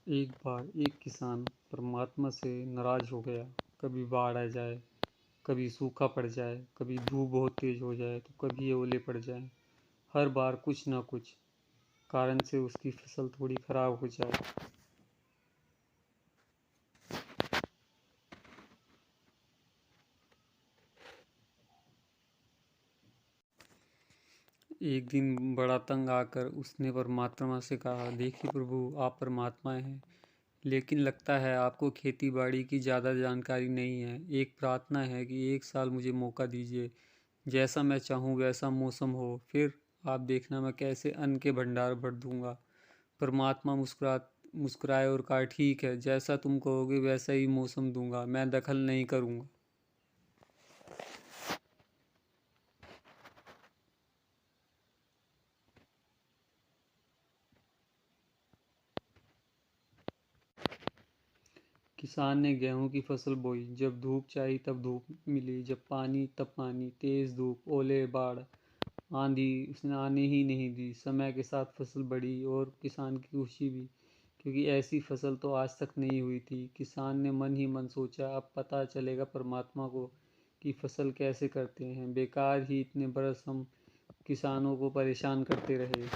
एक बार एक किसान परमात्मा से नाराज हो गया। कभी बाढ़ आ जाए, कभी सूखा पड़ जाए, कभी धूप बहुत तेज हो जाए तो कभी ओले पड़ जाए। हर बार कुछ ना कुछ कारण से उसकी फसल थोड़ी खराब हो जाए। एक दिन बड़ा तंग आकर उसने परमात्मा से कहा, देखिए प्रभु, आप परमात्मा हैं, लेकिन लगता है आपको खेती बाड़ी की ज़्यादा जानकारी नहीं है। एक प्रार्थना है कि एक साल मुझे मौका दीजिए, जैसा मैं चाहूँ वैसा मौसम हो, फिर आप देखना मैं कैसे अन्न के भंडार भर दूंगा। परमात्मा मुस्कुराए और कहा, ठीक है, जैसा तुम कहोगे वैसा ही मौसम दूंगा, मैं दखल नहीं करूँगा। किसान ने गेहूं की फसल बोई। जब धूप चाहिए तब धूप मिली, जब पानी तब पानी, तेज धूप, ओले, बाढ़, आंधी उसने आने ही नहीं दी। समय के साथ फसल बढ़ी और किसान की खुशी भी, क्योंकि ऐसी फसल तो आज तक नहीं हुई थी। किसान ने मन ही मन सोचा, अब पता चलेगा परमात्मा को कि फसल कैसे करते हैं। बेकार ही इतने बरस हम किसानों को परेशान करते रहे।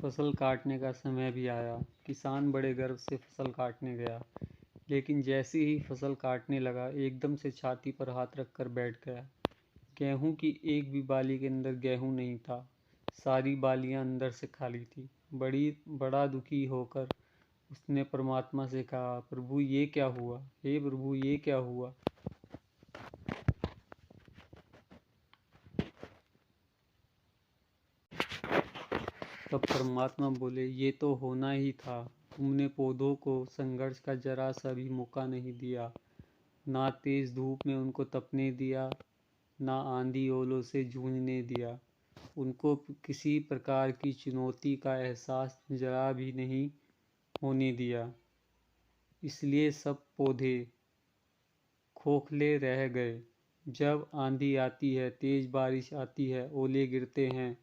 फसल काटने का समय भी आया। किसान बड़े गर्व से फसल काटने गया, लेकिन जैसे ही फसल काटने लगा एकदम से छाती पर हाथ रखकर बैठ गया। गेहूं की एक भी बाली के अंदर गेहूं नहीं था। सारी बालियां अंदर से खाली थी। बड़ा दुखी होकर उसने परमात्मा से कहा, प्रभु ये क्या हुआ, हे प्रभु ये क्या हुआ। तब परमात्मा बोले, ये तो होना ही था। तुमने पौधों को संघर्ष का जरा सा भी मौका नहीं दिया। ना तेज धूप में उनको तपने दिया, ना आंधी ओलों से जूझने दिया। उनको किसी प्रकार की चुनौती का एहसास जरा भी नहीं होने दिया। इसलिए सब पौधे खोखले रह गए। जब आंधी आती है, तेज बारिश आती है, ओले गिरते हैं,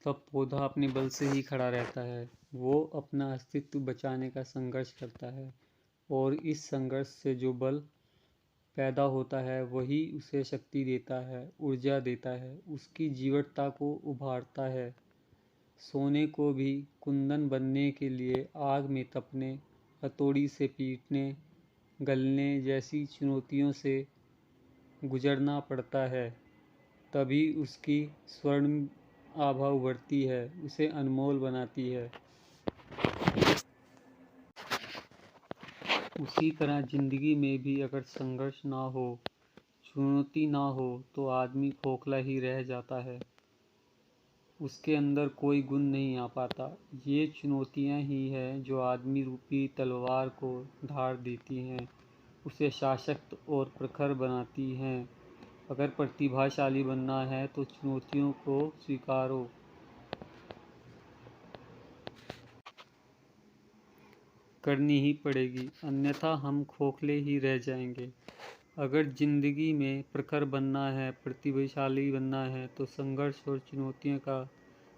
तब पौधा अपने बल से ही खड़ा रहता है। वो अपना अस्तित्व बचाने का संघर्ष करता है, और इस संघर्ष से जो बल पैदा होता है वही उसे शक्ति देता है, ऊर्जा देता है, उसकी जीवटता को उभारता है। सोने को भी कुंदन बनने के लिए आग में तपने, हथौड़ी से पीटने, गलने जैसी चुनौतियों से गुजरना पड़ता है, तभी उसकी स्वर्ण आभा उभरती है, उसे अनमोल बनाती है। उसी तरह जिंदगी में भी अगर संघर्ष ना हो, चुनौती ना हो, तो आदमी खोखला ही रह जाता है। उसके अंदर कोई गुण नहीं आ पाता। ये चुनौतियाँ ही हैं जो आदमी रूपी तलवार को धार देती हैं, उसे सशक्त और प्रखर बनाती हैं। अगर प्रतिभाशाली बनना है तो चुनौतियों को स्वीकारो, करनी ही पड़ेगी, अन्यथा हम खोखले ही रह जाएंगे। अगर जिंदगी में प्रखर बनना है, प्रतिभाशाली बनना है, तो संघर्ष और चुनौतियों का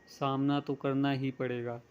सामना तो करना ही पड़ेगा।